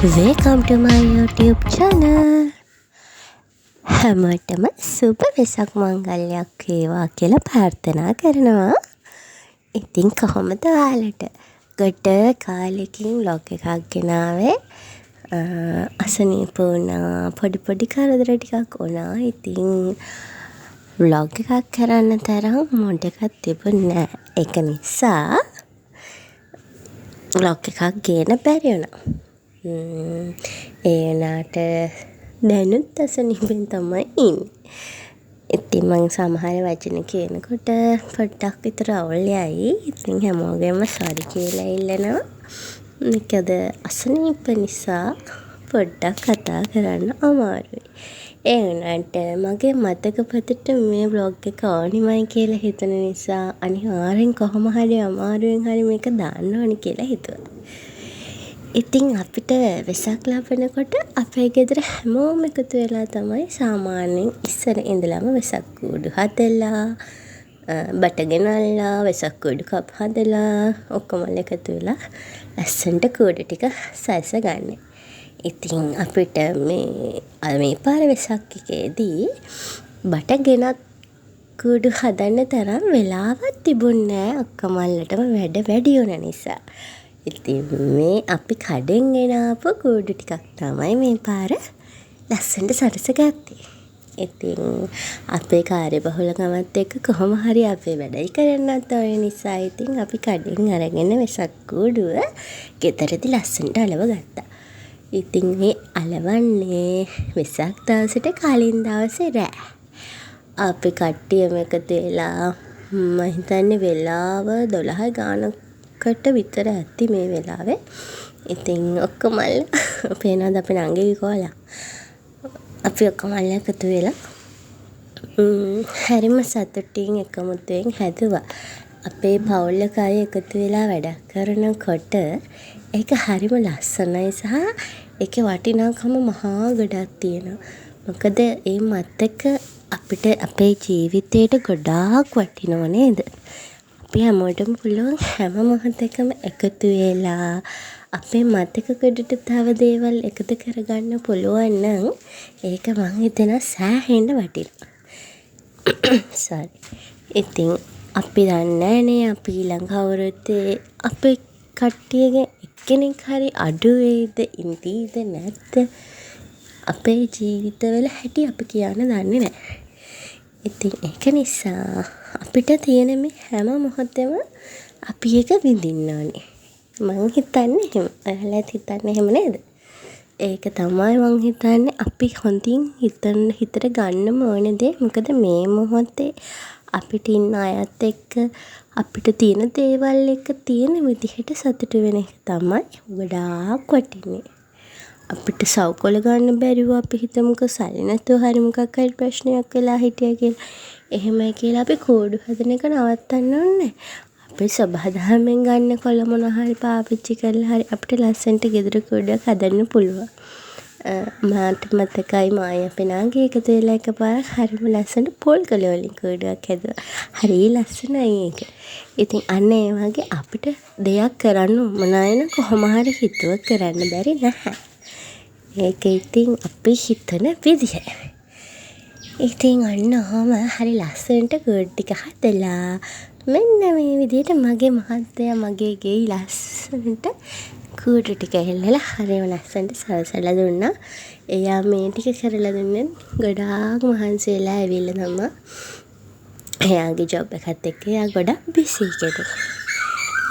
Welcome to my YouTube channel. හැමෝටම සුබ වෙසක් මංගල්‍යයක් වේවා කියලා ප්‍රාර්ථනා කරනවා. ඉතින් කොහොමද ඔයාලට? ගොඩ කාලෙකින් vlog එකක් ගෙනාවේ. අසනීප වුණා, පොඩි කරදර ටිකක් වුණා. ඉතින් vlog එකක් කරන්න තරම් මොඩ් එකක් තිබුණේ නැහැ. ඒක නිසා vlog එකක් ගේන්න බැරි වුණා. ඒ වුණාට දැනුත් අසනීපෙන් තමයි ඉන්නේ. ඉතින් මං සමහර වචන කියනකොට පොඩ්ඩක් විතර අවුල් යයි. ඉතින් හැමෝගෙම සෝරි කියලා ඉල්ලනවා. මොකද අසනීප නිසා පොඩ්ඩක් කතා කරන්න අමාරුයි. ඒ වුණාට මගේ මතක පොතට මේ vlog එක ඕනිමයි කියලා හිතන නිසා අනිවාර්යෙන් කොහොම හරි අමාරුවෙන් හරි මේක දාන්න ඕනි කියලා හිතුවා. ඉතින් අපිට වෙසක් ලබනකොට අපේ ගෙදර හැමෝම එකතු වෙලා තමයි සාමාන්‍යයෙන් ඉස්සර ඉඳලම වෙසක් කූඩු හදලා බට ගෙනල්ලා වෙසක් කූඩු කප් හදලා ඔක්කොම එකතු වෙලා ලස්සනට කූඩු ටික සැස ගන්න. ඉතින් අපිට මේ පාර වෙසක් එකේදී බට ගෙනත් කූඩු හදන්න තරම් වෙලාවක් තිබුණේ නැහැ. ඔක්කොමල්ලටම වැඩ වැඩි වුණ නිසා. ඉතින් මේ අපි කඩෙන් ගෙනාපු කූඩු ටිකක් තමයි මේ පාර ලස්සනට සරසගත්තේ. ඉතින් අපේ කාර්යබහුලකමත් එක්ක කොහොම හරි අපේ වැඩයි කරන්නත් ඕන නිසා ඉතින් අපි කඩෙන් අරගෙන වෙසක් කූඩුව ගෙදරදී ලස්සනට අලව ගත්තා. ඉතින් මේ අලවන්නේ වෙසක් දවසට කලින් දවසේ රෑ. අපි කට්ටියම එකතු වෙලා මම හිතන්නේ වෙලාව 12 ගානකට විතර ඇති මේ වෙලාවේ. ඉතින් ඔක්කොමල් පේනවාද අපේ නංගිගේ කෝලා. අපි ඔක්කොමල් එකතු වෙලා හරිම සතුටින් එකමුතුවෙන් හැදුවා. අපේ පවුල් එක අය එකතු වෙලා වැඩ කරනකොට ඒක හරිම ලස්සනයි සහ ඒකේ වටිනාකම මහා ගොඩක් තියෙනවා. මොකද ඒ මතක අපිට අපේ ජීවිතේට ගොඩාක් වටිනව නේද? අපි හැමෝටම පුළුවන් හැම මොහොතකම එකතු වෙලා අපේ මතක ගොඩට තව දේවල් එකතු කරගන්න පුළුවන් නම් ඒක මං හිතනවා සෑහෙන්න වටිනවා. sorry. ඉතින් අපි දන්නේ නේ අපි ඊළඟ අවුරුද්දේ අපේ කට්ටියගේ එක්කෙනෙක් හරි අඩු වේද ඉඳීද නැද්ද අපේ ජීවිතවල හැටි අපි කියන්න දන්නේ නැහැ. ඉතින් ඒක නිසා අපිට තියෙන මේ හැම මොහොතෙම අපි ඒක විඳින්න ඕනේ. මං හිතන්නේ එහෙම. ඔයාලත් හිතන්නේ එහෙම නේද? ඒක තමයි මං හිතන්නේ අපි හොඳින් හිතට ගන්නම ඕන දේ. මොකද මේ මොහොතේ අපිට ඉන්න අයත් එක්ක අපිට තියෙන දේවල් එක්ක තියෙන විදිහට සතුටු වෙන එක තමයි ගොඩාක් වටින්නේ. අපිට සව්කොල ගන්න බැරිව අපි හිතමුකෝ සල්ලි නැතුව හරි මොකක් හරි ප්‍රශ්නයක් වෙලා හිටියා කියලා. එහෙමයි කියලා අපි කෝඩු හදන එක නවත්තන්න ඕනේ. අපි සබහාදහමෙන් ගන්න කොළ මොන හරි පාවිච්චි කරලා හරි අපිට ලස්සනට ගෙදර කෝඩුවක් හදන්න පුළුවන්. මාත් මතකයි මායි අපේ නාගේ එකතු වෙලා එකපාරක් හරිම ලස්සනට පොල් කොළ වලින් කෝඩුවක් හැදුවා. හරි ලස්සනයි ඒක. ඉතින් අන්න ඒ වගේ අපිට දෙයක් කරන්න උවමනා වෙන කොහොම හරි හිතුවක් කරන්න බැරි නැහැ. ඒක ඉතින් අපි හිතන විදිහ. ඉතින් අන්න ඔහොම හරි ලස්සනට කූඩු ටික හදලා මෙන්න මේ විදිහට මගේ මහත්තයා මගේ ගේ ලස්සනට කූඩු ටික එල්ලලා හරිම ලස්සනට සරසලා දුන්නා. එයා මේ ටික කරලා දුන්නේ ගොඩාක් මහන්සි වෙලා ඇවිල්ලා තමයි. එයාගේ ජොබ් එකත් එක්ක එයා ගොඩක් බිසි කෙනෙක්.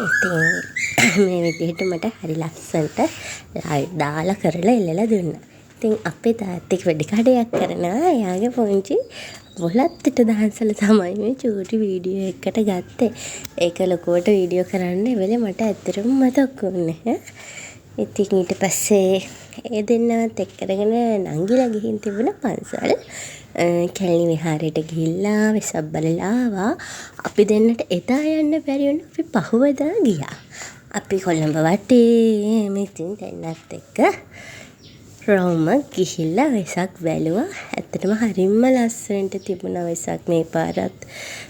ඉතින් මේ විදිහට මට හරි ලස්සනට ලයිට් දාලා කරලා එල්ලලා දුන්නා. ඉතින් අපේ තාත්තෙක් වැඩි කඩයක් කරනවා. එයාගේ පුංචි බොලත්තට දහසල තමයි මේ චූටි වීඩියෝ එකකට ගත්තේ. ඒක ලොකුවට වීඩියෝ කරන්න වෙලේ මට ඇත්තටම මතක් වුණේ. ඉතින් ඊට පස්සේ ඒ දෙන්නත් එක්කගෙන නංගිලා ගිහින් තිබුණ පන්සල් කැලණි විහාරයට ගිහිල්ලා වෙසක් බලලා ආවා. අපි දෙන්නට එදා යන්න බැරි වුණා. අපි පහුවදා ගියා. අපි කොළඹ වටේ මෙතින් දෙන්නත් එක්ක රෝම ගිහිල්ලා වෙසක් බැලුවා. ඇත්තටම හරිම ලස්සනට තිබුණා වෙසක් මේ පාරත්.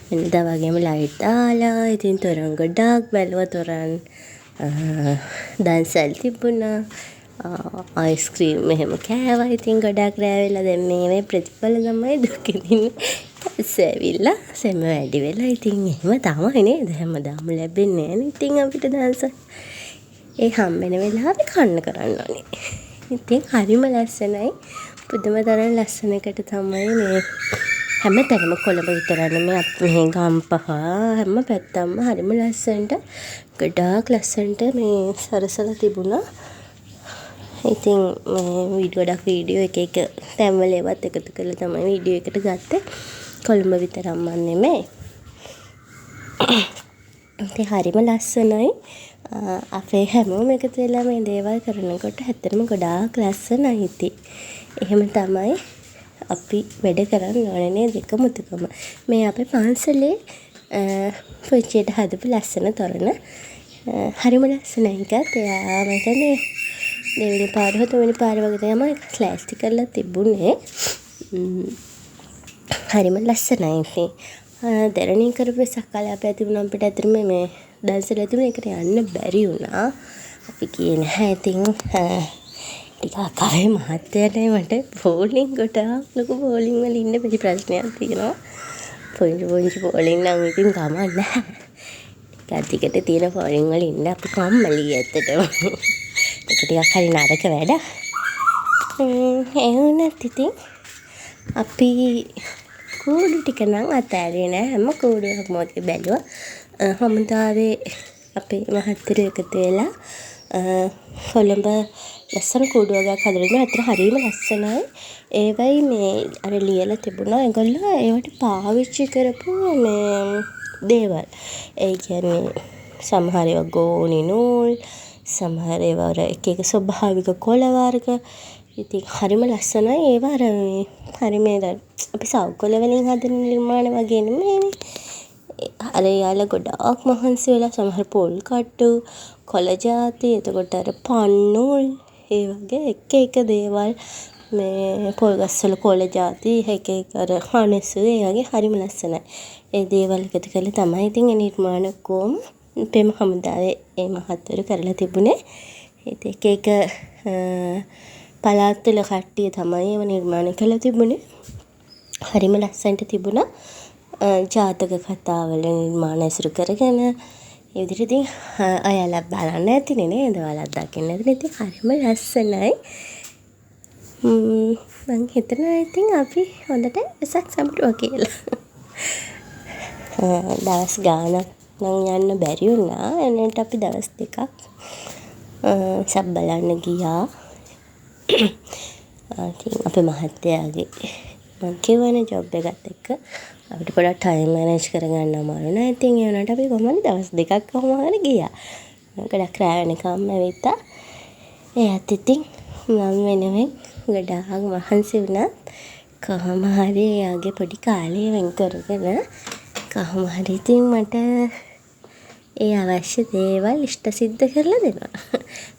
වෙනදා වගේම ලයිට් දාලා ඉතින් තොරන් ගොඩාක් බැලුවා. තොරන් දන්සල් තිබුණා. අයිස්ක්‍රීම් මෙහෙම කෑවා. ඉතින් ගොඩාක් රෑ වෙලා දැන් මේ ප්‍රතිඵල තමයි දුක් විඳින්නේ. පස්ස ඇවිල්ලා සෙම වැඩි වෙලා ඉතින් එහෙම තමයි නේද? හැමදාම ලැබෙන්නේ නැහැ නේ ඉතින් අපිට දවසක්. ඒ හම්බෙන වෙලාවෙ කන්න කරන්න ඕනේ. ඉතින් හරිම ලස්සනයි. පුදුම තරම් ලස්සනකට තමයි මේ හැමතැනම කොළඹ විතරක් නෙමෙයි මේ ගම්පහ හැම පැත්තම හරිම ලස්සනට ගොඩාක් ලස්සනට මේ සරසලා තිබුණා. ඉතින් ගොඩක් වීඩියෝ එක තැන්වල ඒවත් එකතු කරලා තමයි වීඩියෝ එකට ගත්තේ. කොළඹ විතරක්ම නෙමෙයි. ඉතින් හරිම ලස්සනයි. අපේ හැමෝම එකතු වෙලා මේ දේවල් කරනකොට ඇත්තටම ගොඩාක් ලස්සනයි ඉතින්. එහෙම තමයි අපි වැඩ කරන්න ඕනේ නේද එකමුතුකම. මේ අපේ පන්සලේ පුංචියට හදපු ලස්සන තොරණ හරිම ලස්සනයි එකත්. එයා මම හිතන්නේ දෙවෙනි පාර හෝ තුන්වෙනි පාර වගේ තමයි ප්ලාස්ටික් කරලා තිබුණේ. හරිම ලස්සනයි ඉතින්. දැරණින් කරපු සක්කාලාපය තිබුණා අපිට ඇත්තටම මේ දන්සල තිබුණ එකට යන්න බැරි වුණා. අපි ගියේ නැහැ. ඉතින් ටිකක් කවේ මහත්තයාට මට බෝලින් ගොඩාක් ලොකු බෝලින් වල ඉන්න බැරි ප්‍රශ්නයක් තියෙනවා. පොඩි බෝලින් නම් ඉතින් කමක් නැහැ. ටිකක් තියෙන බෝලින් වල ඉන්න අපි කම්මැලි ඇත්තටම. ඒක ටිකක් හරි නරක වැඩ. ඒ වුණත් ඉතින් අපි කූඩු ටික නම් අතෑරියේ නෑ. හැම කූඩුවක්ම ඔතේ බැලුවා. හමුදාවේ අපේ මහත්තයෝ එකතු වෙලා කොළඹ ලස්සන කූඩුවක් හදලා ඉන්නවා. අතට හරියම ලස්සනයි. ඒවයි මේ අර ලියලා තිබුණා ඒගොල්ලෝ ඒවට පාවිච්චි කරපු මේ දේවල්. ඒ කියන්නේ සමහර ඒවා ගෝනි නූල්, සමහර ඒවා එක ස්වභාවික කොළ වර්ග. ඉතින් හරිම ලස්සනයි. ඒවා අර හරි මේ අපි සවුකොළ වලින් හදන නිර්මාණ වගේ නෙමෙයිනේ. අර යාළ ගොඩාක් මහන්සි වෙලා සමහර පොල් කට්ටු, කොළ ಜಾති, එතකොට අර පන්නෝල් ඒ වගේ එක දේවල් මේ පොල් ගස්වල කොළ ಜಾති එක අර හනසු ඒ වගේ හරිම ලස්සනයි. ඒ දේවල් එකතු කරලා තමයි ඉතින් ඒ නිර්මාණ කොම් පෙම හමුදාවේ ඒ මහත්වරු කරලා තිබුණේ. ඉතින් එක පළාත් වල කට්ටිය තමයි ඒව නිර්මාණය කරලා තිබුණේ. හරිම ලස්සනට තිබුණා. ජාතක කතාවල නිර්මාණ ඇසුරු කරගෙන ඒ විදිහට ඉතින් අයලා බලන්න ඇතිනේ නේද? ඔයාලත් දකින්න ඇතිනේ. ඉතින් හරිම ලස්සනයි. මං හිතනවා ඉතින් අපි හොඳට වෙසක් සමරුවා කියලා. දවස් ගානක් නම් යන්න බැරි වුණා. එනට අපි දවස් දෙකක් සබ් බලන්න ගියා. ඉතින් අපේ මහත්තයාගේ මං කියවනේ ජොබ් එකත් එක්ක අපිට පොඩක් ටයිම් මැනේජ් කරගන්න අමාරු නෑ. ඉතින් ඒ වුණාට අපි කොහොමද දවස් දෙකක් කොහොම හරි ගියා. ගොඩක් රෑ වෙනකම් ඇවිත්තා. එයාත් ඉතින් මම වෙනුවෙන් ගොඩාක් මහන්සි වුණා. කොහොම හරි එයාගේ පොඩි කාලය වෙන් කරගෙන කොහොම හරි ඉතින් මට ඒ අවශ්‍ය දේවල් ඉෂ්ට සිද්ධ කරලා දෙනවා.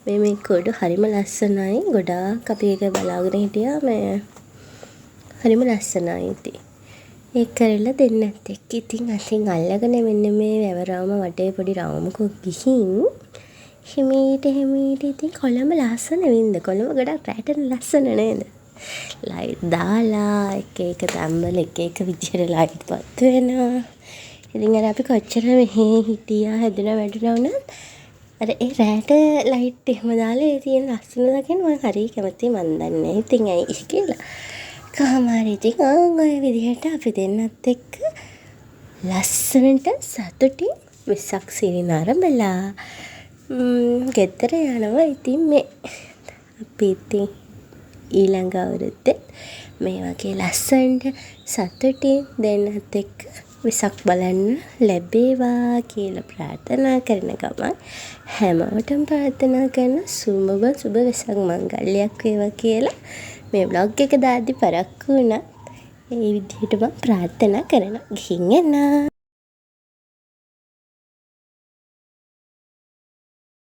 මේ කෝඩු හරිම ලස්සනයි. ගොඩාක් අපි ඒක බලාගෙන හිටියා. මේ හරිම ලස්සනයි ඉතින්. ඒක කරලා දෙන්නත් එක්ක ඉතින් අතින් අල්ලගෙන මෙන්න මේ වැවරාම වටේ පොඩි රවුමකුත් ගිහින් හිමීට ඉතින් කොළඹ ලස්සන වින්ද. කොළඹ ගොඩක් රැට ලස්සන නේද? ලයිට් දාලා එක තැන්වල එක විදිහට ලයිට් පත් වෙනවා. ඉතින් අර අපි කොච්චර මෙහි හිටියා හැදුනා වැඩුණා වුණත් අර ඒ රැට ලයිට් එහෙම දාලා ඒ තියෙන ලස්සන දකින්න මම හරි කැමතියි. මන් දන්නේ ඉතින් ඇයි කියලා. කොහොම හරි ඉතින් ඔය විදිහට අපි දෙන්නත් එක්ක ලස්සනට සතුටින් වෙසක් සිරින ආරම්භලා ගෙදර යනවා. ඉතින් මේ අපි ඉතින් ඊළඟ අවුරුද්දේ මේ වගේ ලස්සනට සතුටින් දෙන්නත් එක්ක වෙසක් බලන්න ලැබේවා කියලා ප්‍රාර්ථනා කරන ගමන් හැමෝටම ප්‍රාර්ථනා කරන සුබ වෙසක් මංගල්‍යයක් වේවා කියලා මේ බ්ලොග් එක දාද්දි පරක්කු වුණා. ඒ විදිහට මම ප්‍රාර්ථනා කරනවා. ගිහින් එන්න.